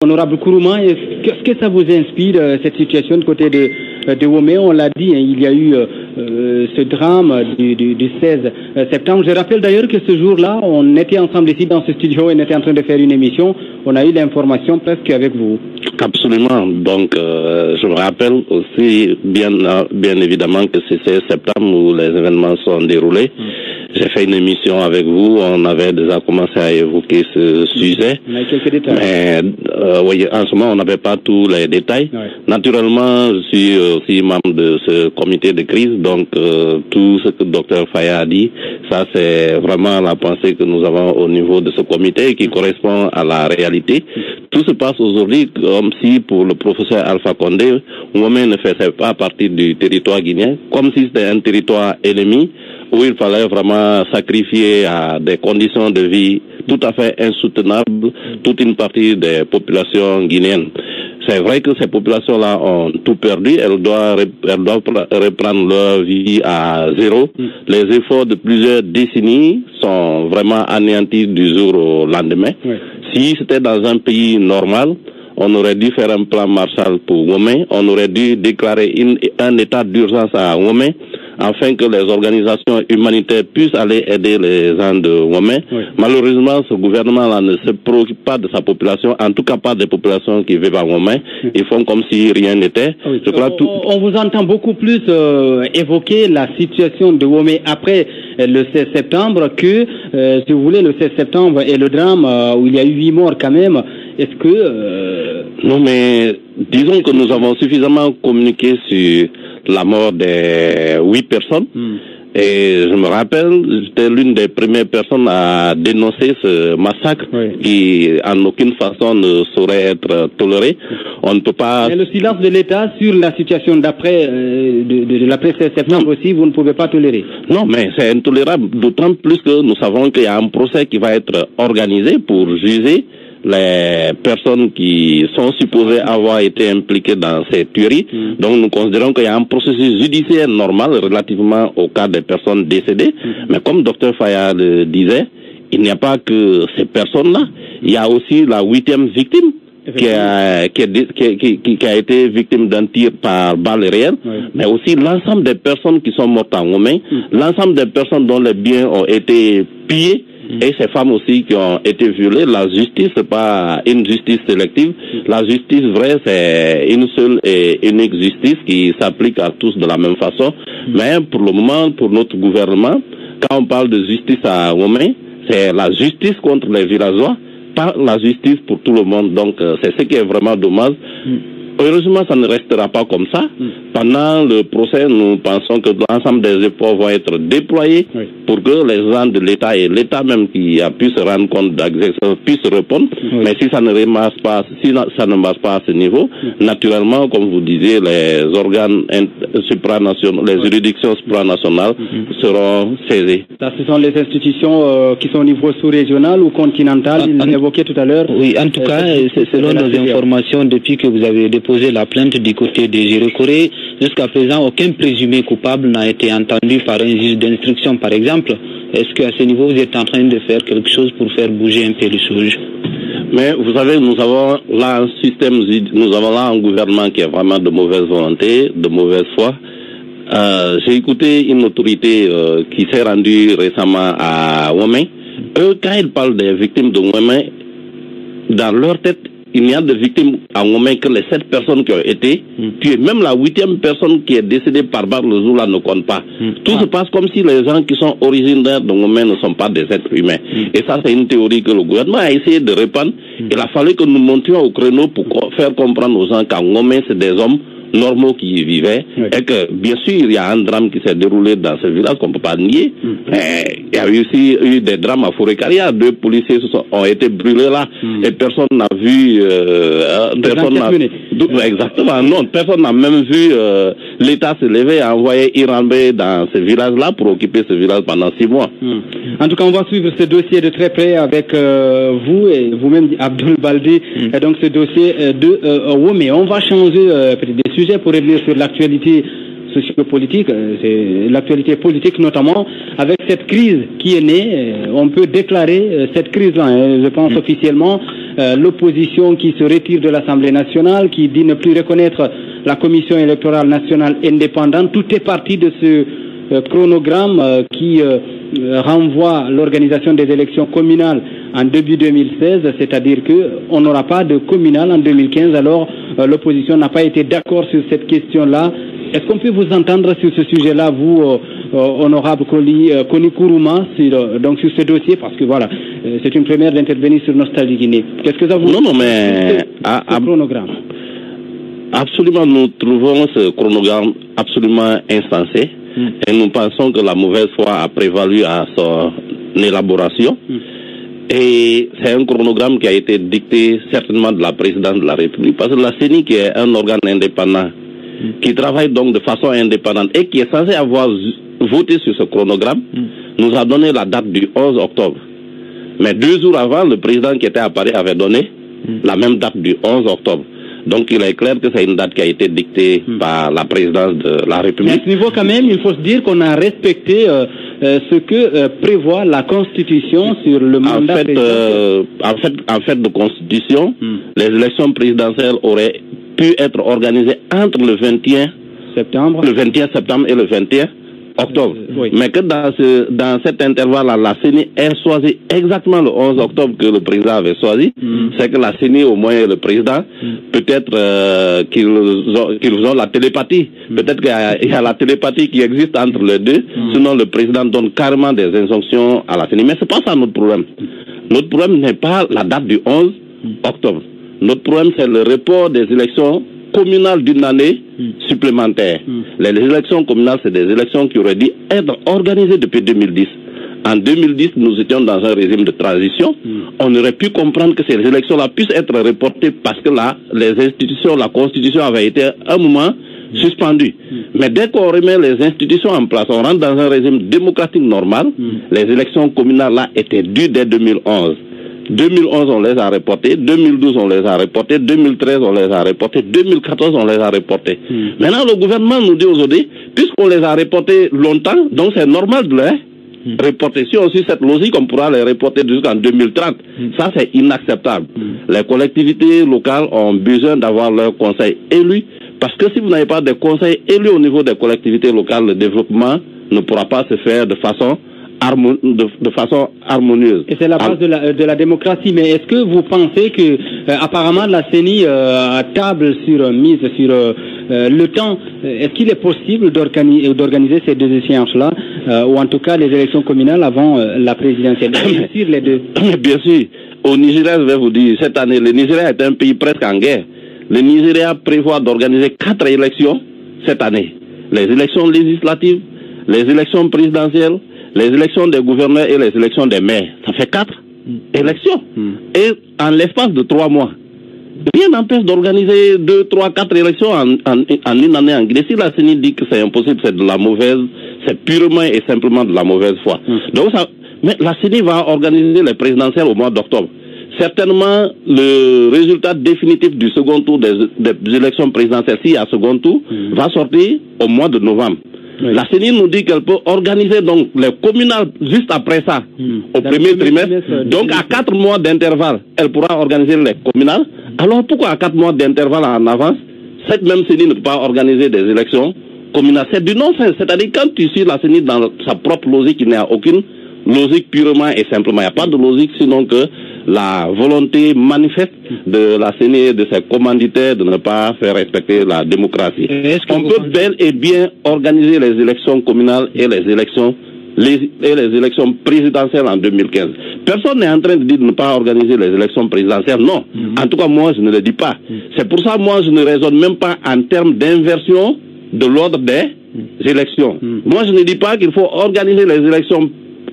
Honorable Kourouma, qu'est-ce que ça vous inspire, cette situation de côté de Womé? On l'a dit, hein, il y a eu ce drame du 16 septembre. Je rappelle d'ailleurs que ce jour-là, on était ensemble ici dans ce studio et on était en train de faire une émission. On a eu l'information presque avec vous. Absolument. Donc, je me rappelle aussi bien évidemment que c'est 16 septembre où les événements sont déroulés. J'ai fait une émission avec vous, on avait déjà commencé à évoquer ce sujet. On a eu quelques détails. Mais oui, en ce moment, on n'avait pas tous les détails. Ouais. Naturellement, je suis aussi membre de ce comité de crise, donc tout ce que le docteur Faya a dit, ça c'est vraiment la pensée que nous avons au niveau de ce comité qui correspond à la réalité. Tout se passe aujourd'hui comme si pour le professeur Alpha Condé, Womé ne faisait pas partie du territoire guinéen, comme si c'était un territoire ennemi, où il fallait vraiment sacrifier à des conditions de vie tout à fait insoutenables toute une partie des populations guinéennes. C'est vrai que ces populations-là ont tout perdu, elles doivent reprendre leur vie à zéro. Les efforts de plusieurs décennies sont vraiment anéantis du jour au lendemain. Oui. Si c'était dans un pays normal, on aurait dû faire un plan Marshall pour Womé, on aurait dû déclarer un état d'urgence à Womé, afin que les organisations humanitaires puissent aller aider les gens de Womé. Oui. Malheureusement, ce gouvernement-là ne se préoccupe pas de sa population, en tout cas pas des populations qui vivent à Womé. Oui. Ils font comme si rien n'était. Oui. On vous entend beaucoup plus évoquer la situation de Womé après le 16 septembre que, si vous voulez, le 16 septembre et le drame où il y a eu 8 morts quand même. Est-ce que... Non, mais disons que nous avons suffisamment communiqué sur la mort des 8 personnes. Et je me rappelle, j'étais l'une des premières personnes à dénoncer ce massacre qui, en aucune façon, ne saurait être toléré. On ne peut pas... Mais le silence de l'État sur la situation d'après, de l'après 16 septembre aussi, vous ne pouvez pas tolérer. Non, mais c'est intolérable, d'autant plus que nous savons qu'il y a un procès qui va être organisé pour juger les personnes qui sont supposées avoir été impliquées dans ces tueries. Donc nous considérons qu'il y a un processus judiciaire normal relativement au cas des personnes décédées. Mais comme Dr Faya le disait, il n'y a pas que ces personnes-là. Il y a aussi la 8e victime qui a été victime d'un tir par balle réelle, mais aussi l'ensemble des personnes qui sont mortes en Womé, l'ensemble des personnes dont les biens ont été pillés, et ces femmes aussi qui ont été violées. La justice, c'est pas une justice sélective. La justice vraie, c'est une seule et unique justice qui s'applique à tous de la même façon. Mais pour le moment, pour notre gouvernement, quand on parle de justice à Womé, c'est la justice contre les villageois, pas la justice pour tout le monde. Donc, c'est ce qui est vraiment dommage. Heureusement, ça ne restera pas comme ça. Pendant le procès, nous pensons que l'ensemble des efforts vont être déployés pour que les gens de l'État et l'État même qui a pu se rendre compte d'agression puissent répondre. Mais si ça ne marche pas, à ce niveau, naturellement, comme vous disiez, les organes supranationaux, les juridictions supranationales seront saisies. Ça, ce sont les institutions qui sont au niveau sous-régional ou continental, il l'évoquait tout à l'heure. Oui, en tout cas, c'est selon nos informations, depuis que vous avez déposé la plainte du côté des Jéré-Corée, jusqu'à présent, aucun présumé coupable n'a été entendu par un juge d'instruction, par exemple. Est-ce qu'à ce niveau, vous êtes en train de faire quelque chose pour faire bouger un peu les choses? Mais vous savez, nous avons là un système, nous avons là un gouvernement qui est vraiment de mauvaise volonté, de mauvaise foi. J'ai écouté une autorité qui s'est rendue récemment à Womé. Eux, quand ils parlent des victimes de Womé, dans leur tête, il n'y a de victimes à Womé que les 7 personnes qui ont été tuées. Même la 8e personne qui est décédée par balle le jour-là ne compte pas. Tout se passe comme si les gens qui sont originaires de Womé ne sont pas des êtres humains. Et ça, c'est une théorie que le gouvernement a essayé de répandre. Il a fallu que nous montions au créneau pour faire comprendre aux gens qu'à Womé, c'est des hommes normaux qui y vivaient, et que bien sûr il y a un drame qui s'est déroulé dans ce village qu'on ne peut pas nier. Il y a aussi eu des drames à Fouré-Caria, 2 policiers ont été brûlés là, et personne n'a vu exactement, non, personne n'a même vu l'État se lever et envoyer Irambé dans ce village-là pour occuper ce village pendant 6 mois. En tout cas, on va suivre ce dossier de très près avec vous et vous-même, Abdoul Baldé, et donc ce dossier de Womé. On va changer peut-être des sujets pour revenir sur l'actualité sociopolitique, c'est l'actualité politique notamment, avec cette crise qui est née. On peut déclarer cette crise-là, je pense officiellement, l'opposition qui se retire de l'Assemblée nationale, qui dit ne plus reconnaître la Commission électorale nationale indépendante. Tout est parti de ce chronogramme qui renvoie l'organisation des élections communales en début 2016, c'est-à-dire qu'on n'aura pas de communal en 2015, alors l'opposition n'a pas été d'accord sur cette question-là. Est-ce qu'on peut vous entendre sur ce sujet-là, vous, honorable Koni Kourouma, donc sur ce dossier, parce que voilà, c'est une première d'intervenir sur Nostalgie Guinée. Qu'est-ce que ça vous... Non, mais... ce chronogramme. Absolument, nous trouvons ce chronogramme absolument insensé. Et nous pensons que la mauvaise foi a prévalu à son élaboration. Et c'est un chronogramme qui a été dicté certainement de la présidence de la République, parce que la CENI, qui est un organe indépendant, qui travaille donc de façon indépendante et qui est censé avoir voté sur ce chronogramme, nous a donné la date du 11 octobre. Mais 2 jours avant, le président qui était à Paris avait donné la même date du 11 octobre. Donc il est clair que c'est une date qui a été dictée par la présidence de la République. Mais à ce niveau quand même, il faut se dire qu'on a respecté ce que prévoit la Constitution sur le mandat présidentiel. En fait de Constitution, les élections présidentielles auraient pu être organisées entre le 21 septembre et le 21 octobre. Oui. Mais que dans cet intervalle-là, la CENI ait choisi exactement le 11 octobre que le président avait choisi, c'est que la CENI, au moins le président, peut-être qu'ils ont la télépathie. Peut-être qu'il y a la télépathie qui existe entre les deux, sinon le président donne carrément des injonctions à la CENI. Mais c'est pas ça notre problème. Notre problème n'est pas la date du 11 octobre. Notre problème, c'est le report des élections communales d'une année supplémentaire. Les élections communales, c'est des élections qui auraient dû être organisées depuis 2010. En 2010, nous étions dans un régime de transition. On aurait pu comprendre que ces élections-là puissent être reportées parce que là, les institutions, la Constitution avait été à un moment suspendue. Mais dès qu'on remet les institutions en place, on rentre dans un régime démocratique normal. Les élections communales là étaient dues dès 2011. 2011, on les a reportés. 2012, on les a reportés. 2013, on les a reportés. 2014, on les a reportés. Maintenant, le gouvernement nous dit aujourd'hui, puisqu'on les a reportés longtemps, donc c'est normal de les reporter. Si on suit cette logique, on pourra les reporter jusqu'en 2030. Ça, c'est inacceptable. Les collectivités locales ont besoin d'avoir leurs conseils élus, parce que si vous n'avez pas de conseils élus au niveau des collectivités locales, le développement ne pourra pas se faire de façon harmonieuse. Et c'est la base de la démocratie. Mais est-ce que vous pensez que apparemment la CENI mise sur le temps, est-ce qu'il est possible d'organiser ces deux échéances-là, ou en tout cas les élections communales avant la présidentielle, sur les deux? Bien sûr. Au Nigeria, je vais vous dire, cette année, le Nigeria est un pays presque en guerre. Le Nigeria prévoit d'organiser 4 élections cette année. Les élections législatives, les élections présidentielles, les élections des gouverneurs et les élections des maires. Ça fait 4 élections. Et en l'espace de 3 mois. Rien n'empêche d'organiser 2, 3, 4 élections en une année en Guinée. Si la CENI dit que c'est impossible, c'est de la mauvaise, c'est purement et simplement de la mauvaise foi. Donc mais la CENI va organiser les présidentielles au mois d'octobre. Certainement, le résultat définitif du second tour des élections présidentielles, s'il y a second tour, va sortir au mois de novembre. La CENI nous dit qu'elle peut organiser donc les communales juste après ça, au premier trimestre. Donc à 4 mois d'intervalle, elle pourra organiser les communales. Alors pourquoi à 4 mois d'intervalle en avance, cette même CENI ne peut pas organiser des élections communales? C'est du non-sens. C'est-à-dire quand tu suis la CENI dans sa propre logique, il n'y a aucune logique purement et simplement. Il n'y a pas de logique sinon que la volonté manifeste de la CENI et de ses commanditaires de ne pas faire respecter la démocratie. On peut bel et bien organiser les élections communales et les élections présidentielles en 2015. Personne n'est en train de dire de ne pas organiser les élections présidentielles. Non. En tout cas, moi, je ne le dis pas. C'est pour ça, moi, je ne raisonne même pas en termes d'inversion de l'ordre des élections. Moi, je ne dis pas qu'il faut organiser les élections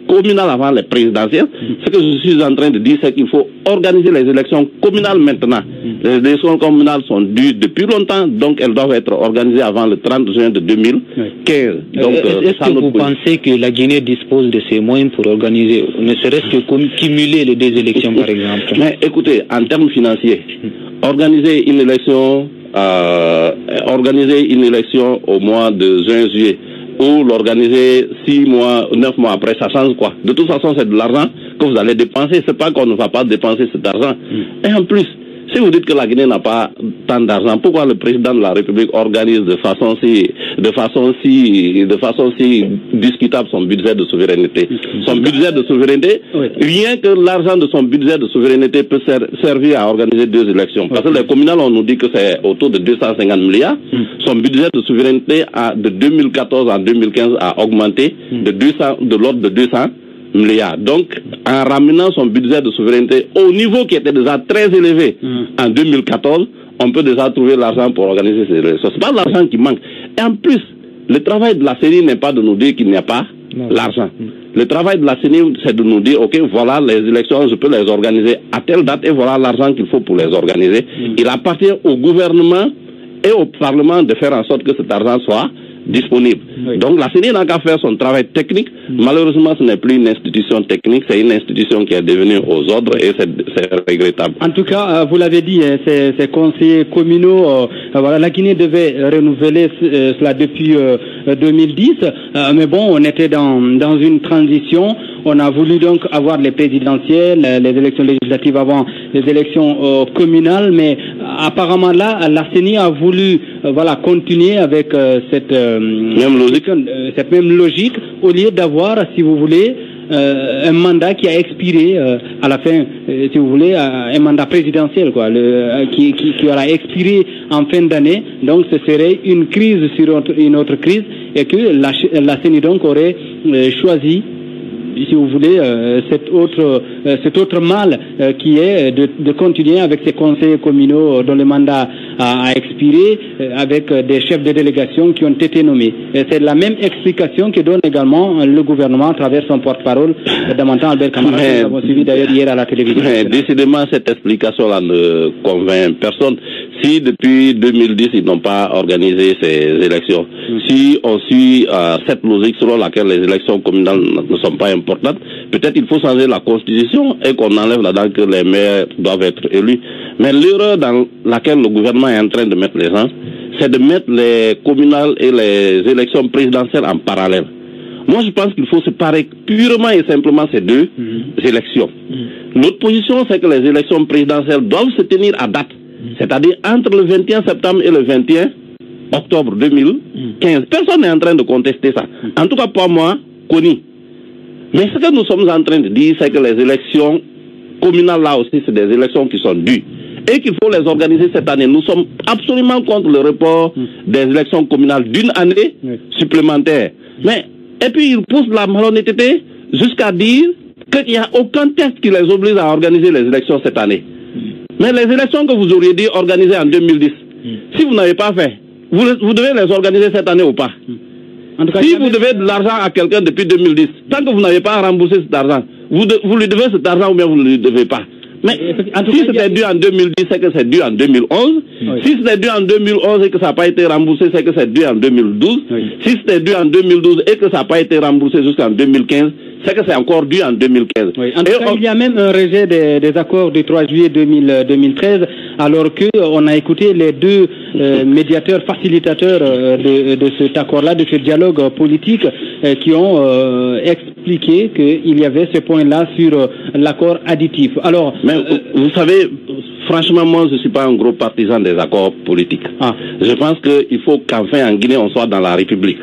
communales avant les présidentielles. Ce que je suis en train de dire, c'est qu'il faut organiser les élections communales maintenant. Les élections communales sont dues depuis longtemps, donc elles doivent être organisées avant le 30 juin de 2015. Donc, est-ce que vous pensez que la Guinée dispose de ces moyens pour organiser, ne serait-ce que cumuler les deux élections, par exemple? Mais écoutez, en termes financiers, organiser une élection organiser une élection au mois de juin-juillet ou l'organiser 6 mois, 9 mois après, ça change quoi? De toute façon, c'est de l'argent que vous allez dépenser. C'est pas qu'on ne va pas dépenser cet argent. Et en plus, si vous dites que la Guinée n'a pas tant d'argent, pourquoi le président de la République organise de façon si discutable son budget de souveraineté? Son budget de souveraineté, rien que l'argent de son budget de souveraineté peut servir à organiser 2 élections. Parce que les communales, on nous dit que c'est autour de 250 milliards. Son budget de souveraineté de 2014 à 2015 a augmenté de l'ordre de 200 milliards. Donc, en ramenant son budget de souveraineté au niveau qui était déjà très élevé en 2014, on peut déjà trouver l'argent pour organiser ces élections. C'est pas l'argent qui manque. Et en plus, le travail de la CENI n'est pas de nous dire qu'il n'y a pas l'argent. Le travail de la CENI, c'est de nous dire, ok, voilà les élections, je peux les organiser à telle date et voilà l'argent qu'il faut pour les organiser. Il appartient au gouvernement et au Parlement de faire en sorte que cet argent soit disponible. Donc la CENI n'a qu'à faire son travail technique. Malheureusement, ce n'est plus une institution technique, c'est une institution qui est devenue aux ordres et c'est regrettable. En tout cas, vous l'avez dit, ces conseillers communaux, voilà, la Guinée devait renouveler cela depuis 2010, mais bon, on était dans une transition. On a voulu donc avoir les présidentielles, les élections législatives avant les élections communales, mais apparemment là, la CENI a voulu continuer avec cette même logique, au lieu d'avoir, si vous voulez, un mandat qui a expiré à la fin, si vous voulez, un mandat présidentiel, quoi, qui aura expiré en fin d'année. Donc ce serait une crise sur une autre crise, et que la CENI donc aurait choisi, si vous voulez, cet autre mal qui est de continuer avec ces conseillers communaux dont le mandat a expiré, avec des chefs de délégation qui ont été nommés. C'est la même explication que donne également le gouvernement à travers son porte-parole, Damantan Albert Camara, que nous avons suivi d'ailleurs hier à la télévision. Décidément, cette explication-là ne convainc personne. Si depuis 2010, ils n'ont pas organisé ces élections, si on suit cette logique selon laquelle les élections communales ne sont pas importantes, peut-être il faut changer la constitution et qu'on enlève là-dedans que les maires doivent être élus. Mais l'erreur dans laquelle le gouvernement est en train de mettre les gens, c'est de mettre les communales et les élections présidentielles en parallèle. Moi, je pense qu'il faut séparer purement et simplement ces 2 élections. Notre position, c'est que les élections présidentielles doivent se tenir à date. C'est-à-dire entre le 21 septembre et le 21 octobre 2015. Personne n'est en train de contester ça. En tout cas, pas moi, connu. Mais ce que nous sommes en train de dire, c'est que les élections communales, là aussi, c'est des élections qui sont dues. Et qu'il faut les organiser cette année. Nous sommes absolument contre le report des élections communales d'une année supplémentaire. Et puis, ils poussent la malhonnêteté jusqu'à dire qu'il n'y a aucun texte qui les oblige à organiser les élections cette année. Mais les élections que vous auriez dit organiser en 2010, si vous n'avez pas fait, vous devez les organiser cette année ou pas? En tout cas, si vous devez de l'argent à quelqu'un depuis 2010, tant que vous n'avez pas remboursé cet argent, vous lui devez cet argent ou bien vous ne lui devez pas. Mais si c'était dû en 2010, c'est que c'est dû en 2011. Si c'était dû en 2011 et que ça n'a pas été remboursé, c'est que c'est dû en 2012. Si c'était dû en 2012 et que ça n'a pas été remboursé jusqu'en 2015, c'est que c'est encore dû en 2015. En tout cas, il y a même un rejet des accords du 3 juillet 2013, alors qu'on a écouté les 2 médiateurs, facilitateurs de cet accord-là, de ce dialogue politique, qui ont expliqué qu'il y avait ce point-là sur l'accord additif. Alors, mais vous savez, franchement, moi, je ne suis pas un gros partisan des accords politiques. Je pense qu'il faut qu'enfin en Guinée, on soit dans la République.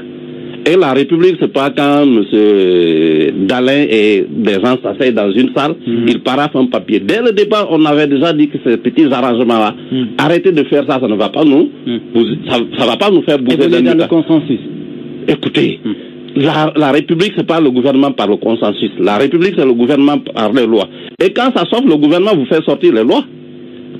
Et la République, c'est pas quand M. Dalin et des gens s'asseyent dans une salle, ils paraffent un papier. Dès le départ, on avait déjà dit que ces petits arrangements-là, arrêtez de faire ça, ça ne va pas nous, ça va pas nous faire bouger dans le consensus. Écoutez, la République, c'est pas le gouvernement par le consensus. La République, c'est le gouvernement par les lois. Et quand ça sort, le gouvernement vous fait sortir les lois.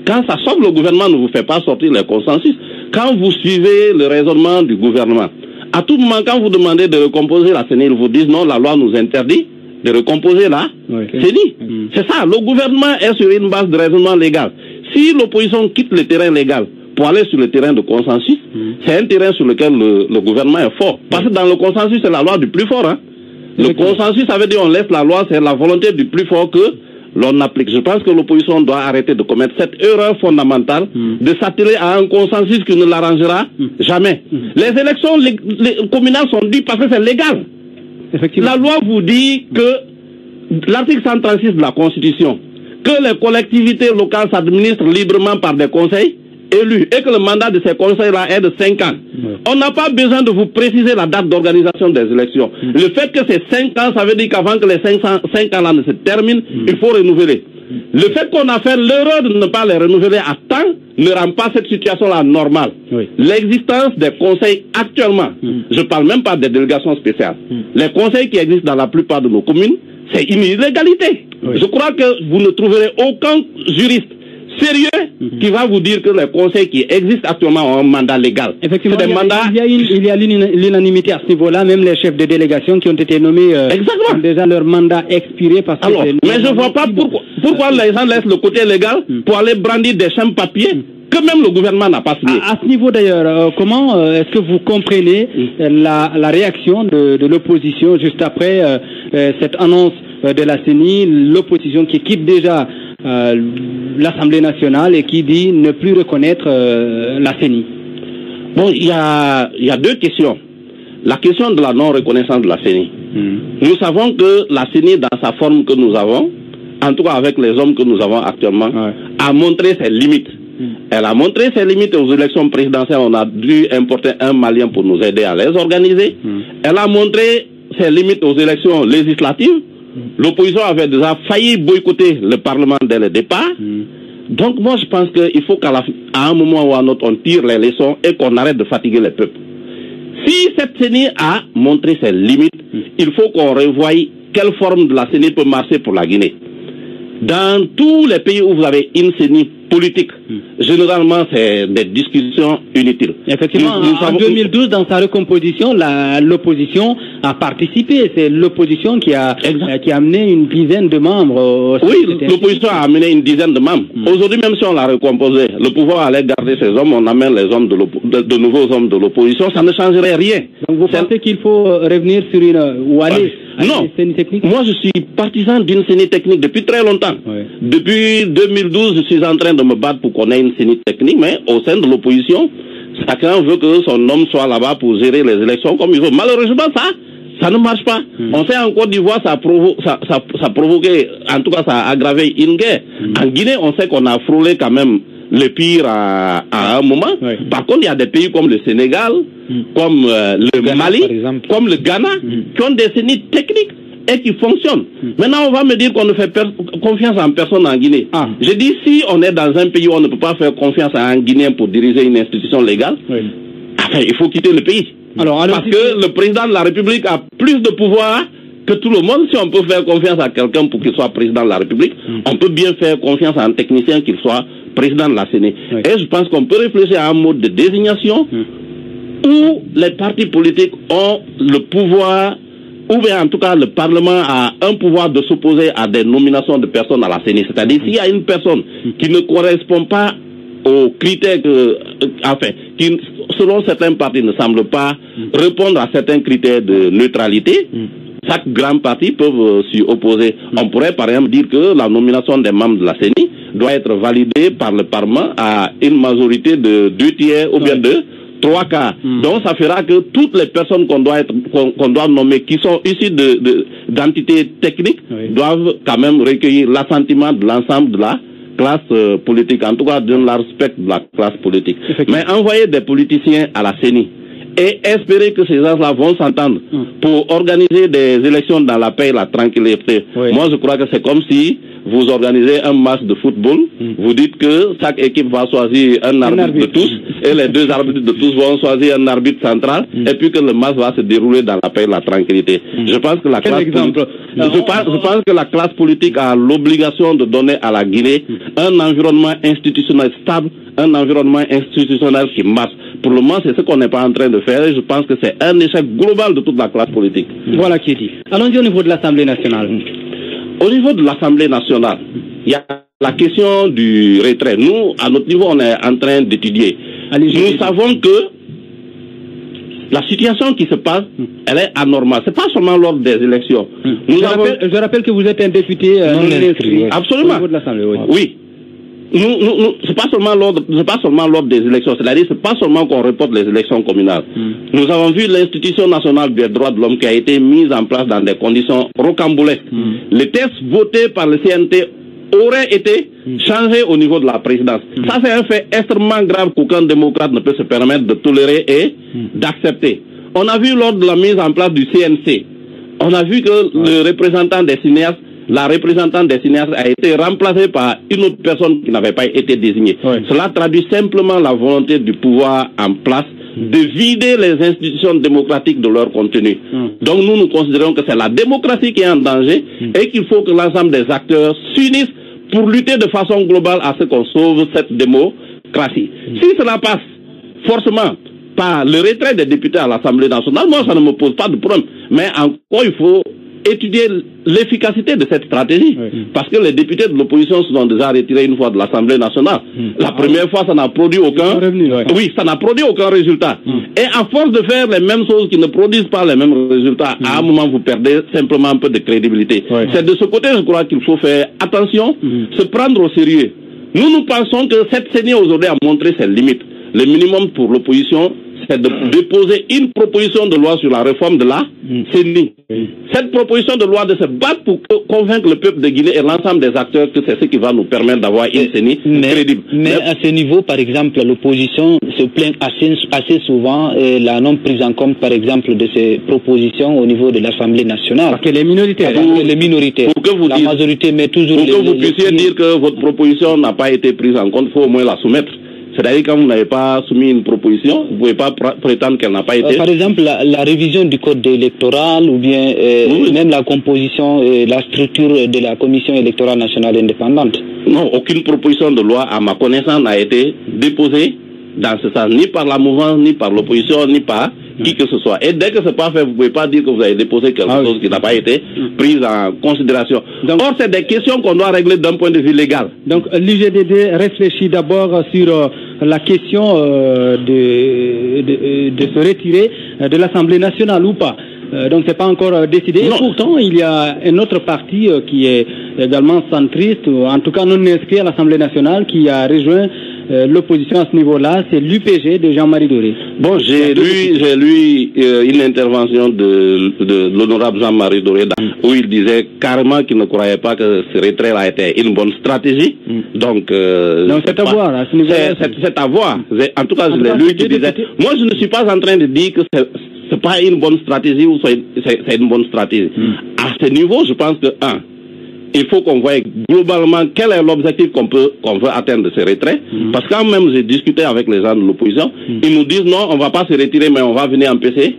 Quand ça sort, le gouvernement ne vous fait pas sortir les consensus. Quand vous suivez le raisonnement du gouvernement, à tout moment, quand vous demandez de recomposer la CENI, ils vous disent non, la loi nous interdit de recomposer la CENI. C'est ça, le gouvernement est sur une base de raisonnement légal. Si l'opposition quitte le terrain légal pour aller sur le terrain de consensus, c'est un terrain sur lequel le gouvernement est fort. Parce que dans le consensus, c'est la loi du plus fort. Le consensus, ça veut dire on laisse la loi, c'est la volonté du plus fort que l'on applique. Je pense que l'opposition doit arrêter de commettre cette erreur fondamentale de s'atteler à un consensus qui ne l'arrangera jamais. Les élections communales sont dues parce que c'est légal. La loi vous dit que l'article 136 de la Constitution, que les collectivités locales s'administrent librement par des conseils élus et que le mandat de ces conseils-là est de 5 ans. On n'a pas besoin de vous préciser la date d'organisation des élections. Le fait que c'est 5 ans, ça veut dire qu'avant que les 5 ans-là ne se terminent, il faut renouveler. Le fait qu'on a fait l'erreur de ne pas les renouveler à temps ne rend pas cette situation-là normale. L'existence des conseils actuellement, je ne parle même pas des délégations spéciales, les conseils qui existent dans la plupart de nos communes, c'est une illégalité. Je crois que vous ne trouverez aucun juriste sérieux qui va vous dire que les conseils qui existent actuellement ont un mandat légal. Effectivement, il y a l'unanimité à ce niveau-là, même les chefs de délégation qui ont été nommés ont déjà leur mandat expiré. Parce que mais je ne vois pas pourquoi les gens laissent le côté légal pour aller brandir des chambres papiers que même le gouvernement n'a pas signé. À ce niveau d'ailleurs, comment est-ce que vous comprenez la réaction de l'opposition juste après cette annonce de la CENI, l'opposition qui quitte déjà l'Assemblée nationale et qui dit ne plus reconnaître la CENI? Bon, il y a deux questions. La question de la non-reconnaissance de la CENI. Nous savons que la CENI, dans sa forme que nous avons, en tout cas avec les hommes que nous avons actuellement, a montré ses limites. Elle a montré ses limites aux élections présidentielles. On a dû importer un Malien pour nous aider à les organiser. Elle a montré ses limites aux élections législatives. L'opposition avait déjà failli boycotter le Parlement dès le départ. Donc moi je pense qu'il faut qu'à un moment ou à un autre on tire les leçons et qu'on arrête de fatiguer les peuples. Si cette CENI a montré ses limites, il faut qu'on revoie quelle forme de la CENI peut marcher pour la Guinée. Dans tous les pays où vous avez une CENI politique, généralement c'est des discussions inutiles. Effectivement, en 2012, dans sa recomposition, l'opposition a participé. C'est l'opposition qui a amené une dizaine de membres. Oui, l'opposition a amené une dizaine de membres. Aujourd'hui, même si on l'a recomposé, le pouvoir allait garder ces hommes, on amène les hommes de nouveaux hommes de l'opposition, ça ne changerait rien. Donc vous pensez qu'il faut revenir sur une non, moi je suis partisan d'une CENI technique depuis très longtemps. Depuis 2012, je suis en train de me battre pour qu'on ait une CENI technique, mais au sein de l'opposition, chacun veut que son homme soit là-bas pour gérer les élections comme il veut. Malheureusement, ça ne marche pas. On sait en Côte d'Ivoire, ça a provoqué, en tout cas ça a aggravé une guerre. En Guinée, on sait qu'on a frôlé quand même le pire à un moment. Par contre, il y a des pays comme le Sénégal, comme le Mali, comme le Ghana, qui ont des CENI techniques et qui fonctionnent. Maintenant, on va me dire qu'on ne fait confiance en personne en Guinée. Je dis, si on est dans un pays où on ne peut pas faire confiance à un Guinéen pour diriger une institution légale, enfin, il faut quitter le pays. Parce que le président de la République a plus de pouvoir que tout le monde. Si on peut faire confiance à quelqu'un pour qu'il soit président de la République, on peut bien faire confiance à un technicien qu'il soit président de la CENI. Et je pense qu'on peut réfléchir à un mode de désignation où les partis politiques ont le pouvoir, ou bien en tout cas le Parlement a un pouvoir de s'opposer à des nominations de personnes à la CENI. C'est-à-dire s'il y a une personne qui ne correspond pas aux critères qui selon certains partis ne semblent pas répondre à certains critères de neutralité, chaque grand parti peut s'y opposer. On pourrait par exemple dire que la nomination des membres de la CENI doit être validée par le Parlement à une majorité de 2 tiers ou bien de 3 quarts. Donc ça fera que toutes les personnes qu'on doit nommer, qui sont issues d'entités techniques, doivent quand même recueillir l'assentiment de l'ensemble de la classe politique, en tout cas d'un large spectre de la classe politique. Mais envoyer des politiciens à la CENI et espérer que ces gens-là vont s'entendre pour organiser des élections dans la paix et la tranquillité. Moi, je crois que c'est comme si vous organisez un match de football, vous dites que chaque équipe va choisir un arbitre de tous, et les 2 arbitres de tous vont choisir un arbitre central, et puis que le match va se dérouler dans la paix et la tranquillité. Je pense que la classe politique a l'obligation de donner à la Guinée un environnement institutionnel stable, un environnement institutionnel qui marche. Pour le moment, c'est ce qu'on n'est pas en train de faire, et je pense que c'est un échec global de toute la classe politique. Voilà qui est dit. Allons-y au niveau de l'Assemblée nationale. Au niveau de l'Assemblée nationale, il y a la question du retrait. Nous, à notre niveau, on est en train d'étudier. Nous savons que La situation qui se passe, elle est anormale. C'est pas seulement lors des élections. Je rappelle que vous êtes un député non inscrit. Absolument. Au niveau de l'Assemblée, oui. C'est pas seulement lors des élections, c'est-à-dire c'est pas seulement qu'on reporte les élections communales. Nous avons vu l'institution nationale des droits de l'homme qui a été mise en place dans des conditions rocambolesques. Les textes votés par le CNT auraient été changés au niveau de la présidence. Ça, c'est un fait extrêmement grave qu'aucun démocrate ne peut se permettre de tolérer et d'accepter. On a vu lors de la mise en place du CNC, on a vu que le représentant des cinéastes, la représentante des cinéastes a été remplacée par une autre personne qui n'avait pas été désignée. Cela traduit simplement la volonté du pouvoir en place de vider les institutions démocratiques de leur contenu. Donc nous considérons que c'est la démocratie qui est en danger et qu'il faut que l'ensemble des acteurs s'unissent pour lutter de façon globale à ce qu'on sauve cette démocratie. Si cela passe forcément par le retrait des députés à l'Assemblée nationale, moi ça ne me pose pas de problème. Mais encore il faut étudier l'efficacité de cette stratégie. Parce que les députés de l'opposition se sont déjà retirés une fois de l'Assemblée nationale. La première fois, ça n'a produit aucun... Oui, ça n'a produit aucun résultat. Et à force de faire les mêmes choses qui ne produisent pas les mêmes résultats, à un moment, vous perdez simplement un peu de crédibilité. C'est de ce côté, je crois qu'il faut faire attention, se prendre au sérieux. Nous pensons que cette CENI aujourd'hui a montré ses limites. Le minimum pour l'opposition, c'est de déposer une proposition de loi sur la réforme de la CENI. Cette proposition de loi de se battre pour convaincre le peuple de Guinée et l'ensemble des acteurs que c'est ce qui va nous permettre d'avoir une CENI crédible. Mais à ce niveau, par exemple, l'opposition se plaint assez souvent la non prise en compte, par exemple, de ces propositions au niveau de l'Assemblée nationale. Parce que les minorités. Les minorités. Pour que vous la majorité met toujours pour que vous puissiez dire que votre proposition n'a pas été prise en compte, il faut au moins la soumettre. C'est-à-dire quand vous n'avez pas soumis une proposition, vous ne pouvez pas prétendre qu'elle n'a pas été... par exemple, la révision du code électoral ou bien même la composition et la structure de la Commission électorale nationale indépendante. Non, aucune proposition de loi, à ma connaissance, n'a été déposée dans ce sens, ni par la mouvance, ni par l'opposition, ni par qui que ce soit. Et dès que ce n'est pas fait, vous ne pouvez pas dire que vous avez déposé quelque chose qui n'a pas été prise en considération. Donc, or, c'est des questions qu'on doit régler d'un point de vue légal. Donc, l'UGDD réfléchit d'abord sur la question de se retirer de l'Assemblée nationale ou pas. Donc, c'est pas encore décidé. Et pourtant, il y a un autre parti qui est également centriste, ou en tout cas non inscrit à l'Assemblée nationale, qui a rejoint l'opposition à ce niveau-là, c'est l'UPG de Jean-Marie Doré. Bon, j'ai lu une intervention de l'honorable Jean-Marie Doré où il disait carrément qu'il ne croyait pas que ce retrait a été une bonne stratégie. Donc c'est à voir à ce niveau-là. C'est à voir. En tout cas, je l'ai lu qui disait. Moi, je ne suis pas en train de dire que c'est pas une bonne stratégie ou c'est une bonne stratégie. À ce niveau, je pense que il faut qu'on voie globalement quel est l'objectif qu'on veut atteindre de ce retrait. Parce que quand même, j'ai discuté avec les gens de l'opposition, ils nous disent non, on ne va pas se retirer, mais on va venir empêcher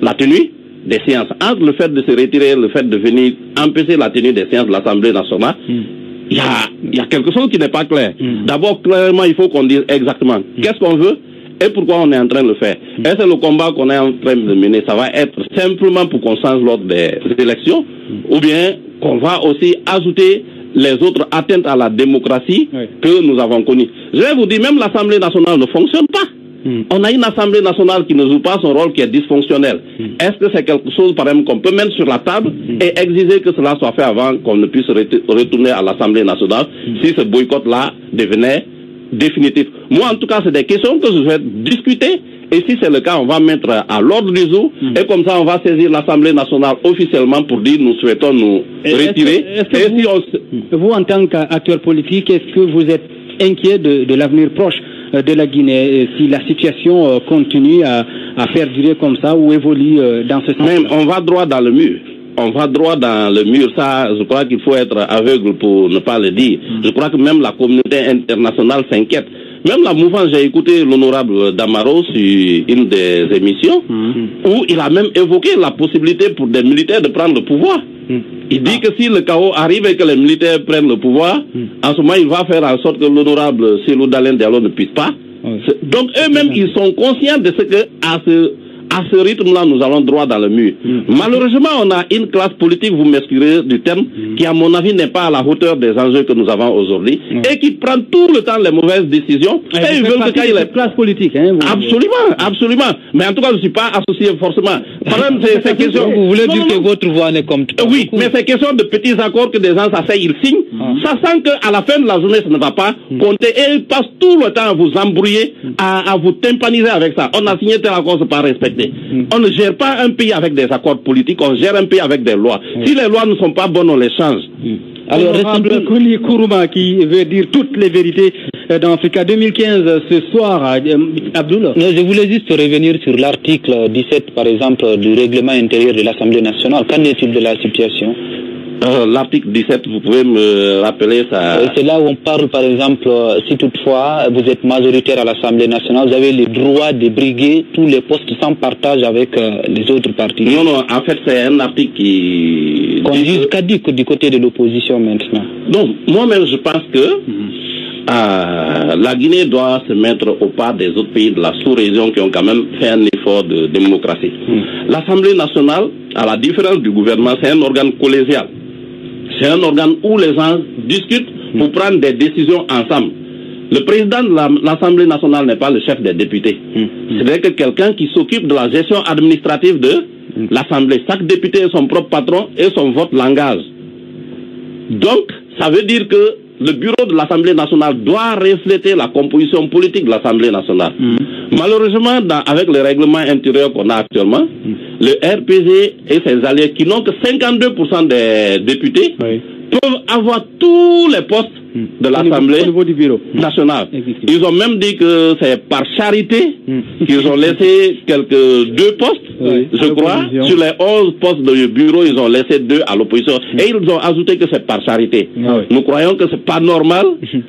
la tenue des séances. Entre le fait de se retirer et le fait de venir empêcher la tenue des séances de l'Assemblée nationale, il y a quelque chose qui n'est pas clair. D'abord, clairement, il faut qu'on dise exactement qu'est-ce qu'on veut et pourquoi on est en train de le faire. Et c'est le combat qu'on est en train de mener. Ça va être simplement pour qu'on change l'ordre des élections, ou bien qu'on va aussi ajouter les autres atteintes à la démocratie que nous avons connues. Je vais vous dire, même l'Assemblée nationale ne fonctionne pas. On a une Assemblée nationale qui ne joue pas son rôle, qui est dysfonctionnel. Est-ce que c'est quelque chose, par exemple, qu'on peut mettre sur la table et exiger que cela soit fait avant qu'on ne puisse retourner à l'Assemblée nationale si ce boycott-là devenait définitif? Moi, en tout cas, c'est des questions que je vais discuter. Et si c'est le cas, on va mettre à l'ordre du jour. Et comme ça, on va saisir l'Assemblée nationale officiellement pour dire nous souhaitons nous retirer. Vous, en tant qu'acteur politique, est-ce que vous êtes inquiet de l'avenir proche de la Guinée si la situation continue à perdurer comme ça ou évolue dans ce sens? Même, on va droit dans le mur. On va droit dans le mur. Ça, je crois qu'il faut être aveugle pour ne pas le dire. Je crois que même la communauté internationale s'inquiète. Même la mouvance, j'ai écouté l'honorable Damaro sur une des émissions où il a même évoqué la possibilité pour des militaires de prendre le pouvoir. Il dit que si le chaos arrive et que les militaires prennent le pouvoir, en ce moment, il va faire en sorte que l'honorable Cellou Dalein Diallo ne puisse pas. Donc eux-mêmes, ils sont conscients de ce que, à À ce rythme-là, nous allons droit dans le mur. Malheureusement, on a une classe politique, vous m'excuserez du terme, qui à mon avis n'est pas à la hauteur des enjeux que nous avons aujourd'hui et qui prend tout le temps les mauvaises décisions. Et ils veulent que la classe politique, hein, absolument, absolument. Mais en tout cas, je ne suis pas associé forcément. Par exemple, c'est question... Vous voulez dire que votre voix ne compte pas? Oui, mais c'est question de petits accords que des gens s'asseyent, ils signent, sachant qu'à la fin de la journée, ça ne va pas compter et ils passent tout le temps à vous embrouiller, à vous tympaniser avec ça. On a signé tel accord, c'est pas respecté. On ne gère pas un pays avec des accords politiques, on gère un pays avec des lois. Si les lois ne sont pas bonnes, on les change. Alors, Kony Kourouma qui veut dire toutes les vérités dans Africa 2015 ce soir, Abdoul. Je voulais juste revenir sur l'article 17, par exemple, du règlement intérieur de l'Assemblée nationale. Qu'en est-il de la situation? L'article 17, vous pouvez me rappeler ça? C'est là où on parle, par exemple, si toutefois vous êtes majoritaire à l'Assemblée nationale, vous avez le droit de briguer tous les postes sans partage avec les autres partis. Non, non, en fait, c'est un article qui... Qu'on juge caduque du côté de l'opposition maintenant. Donc, moi-même, je pense que la Guinée doit se mettre au pas des autres pays de la sous-région qui ont quand même fait un effort de démocratie. L'Assemblée nationale, à la différence du gouvernement, c'est un organe collégial. C'est un organe où les gens discutent pour prendre des décisions ensemble. Le président de l'Assemblée nationale n'est pas le chef des députés. C'est que quelqu'un qui s'occupe de la gestion administrative de l'Assemblée. Chaque député est son propre patron et son vote l'engage. Donc, ça veut dire que le bureau de l'Assemblée nationale doit refléter la composition politique de l'Assemblée nationale. Malheureusement, avec le règlement intérieur qu'on a actuellement, le RPG et ses alliés qui n'ont que 52% des députés peuvent avoir tous les postes de l'Assemblée nationale. Ils ont même dit que c'est par charité qu'ils ont laissé deux postes, je crois. Sur les 11 postes de bureau, ils ont laissé 2 à l'opposition. Et ils ont ajouté que c'est par charité. Nous croyons que c'est pas normal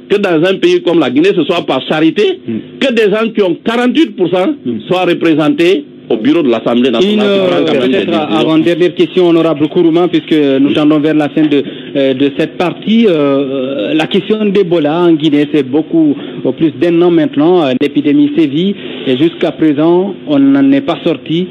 que dans un pays comme la Guinée, ce soit par charité que des gens qui ont 48% soient représentés au bureau de l'Assemblée nationale. Peut-être avant dernière question, honorable Kourouma, puisque nous tendons vers la fin de cette partie. La question d'Ebola en Guinée, c'est beaucoup plus d'un an maintenant. L'épidémie sévit et jusqu'à présent, on n'en est pas sorti.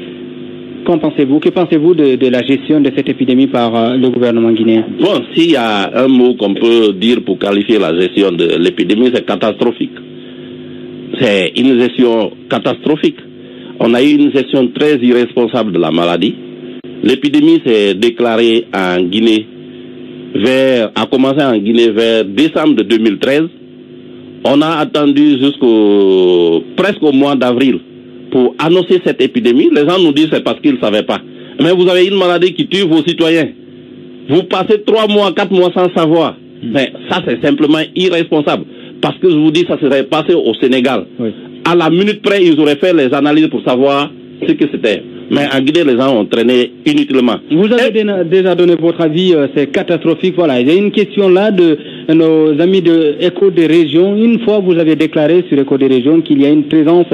Qu'en pensez-vous? Que pensez-vous de la gestion de cette épidémie par le gouvernement guinéen? Bon, s'il y a un mot qu'on peut dire pour qualifier la gestion de l'épidémie, c'est catastrophique. C'est une gestion catastrophique. On a eu une gestion très irresponsable de la maladie. L'épidémie s'est déclarée en Guinée a commencé en Guinée vers décembre de 2013. On a attendu presque au mois d'avril pour annoncer cette épidémie. Les gens nous disent c'est parce qu'ils ne savaient pas. Mais vous avez une maladie qui tue vos citoyens. Vous passez 3 mois, 4 mois sans savoir. Mais ça, c'est simplement irresponsable. Parce que je vous dis, ça serait passé au Sénégal. À la minute près, ils auraient fait les analyses pour savoir ce que c'était. Mais en Guinée, les gens ont traîné inutilement. Vous avez déjà donné votre avis, c'est catastrophique. Voilà, il y a une question là de nos amis de Écho des régions. Une fois, vous avez déclaré sur Écho des régions qu'il y a une présence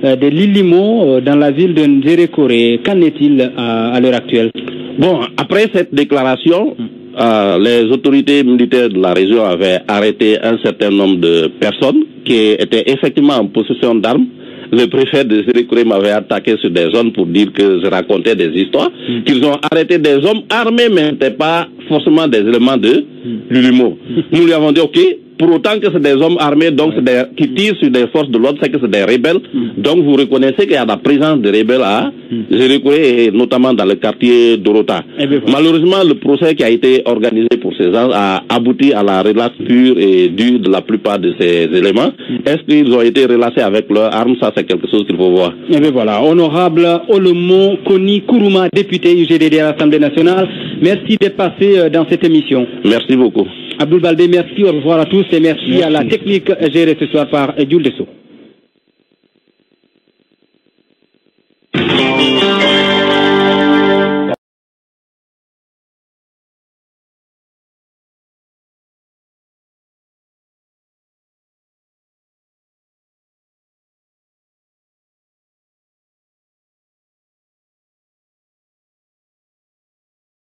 de Lilimo dans la ville de Ndjerekore. Qu'en est-il à l'heure actuelle? Bon, après cette déclaration, les autorités militaires de la région avaient arrêté un certain nombre de personnes qui étaient effectivement en possession d'armes. Le préfet de Ndjerekore m'avait attaqué sur des zones pour dire que je racontais des histoires, qu'ils ont arrêté des hommes armés, mais ce n'étaient pas forcément des éléments de Lilimo. Nous lui avons dit, ok, pour autant que c'est des hommes armés, donc qui tirent sur des forces de l'ordre, c'est que c'est des rebelles. Donc vous reconnaissez qu'il y a la présence de rebelles à Ndjerekore et notamment dans le quartier d'Orota. Malheureusement, le procès qui a été organisé pour ces gens a abouti à la relâche pure et dure de la plupart de ces éléments. Est-ce qu'ils ont été relâchés avec leurs armes? Ça, c'est quelque chose qu'il faut voir. Et bien voilà, honorable Olomo Kony Kourouma, député UGDD à l'Assemblée nationale, merci d'être passé dans cette émission. Merci beaucoup. Abdoul Baldé, merci, au revoir à tous et merci à la technique gérée ce soir par Jules Dessau.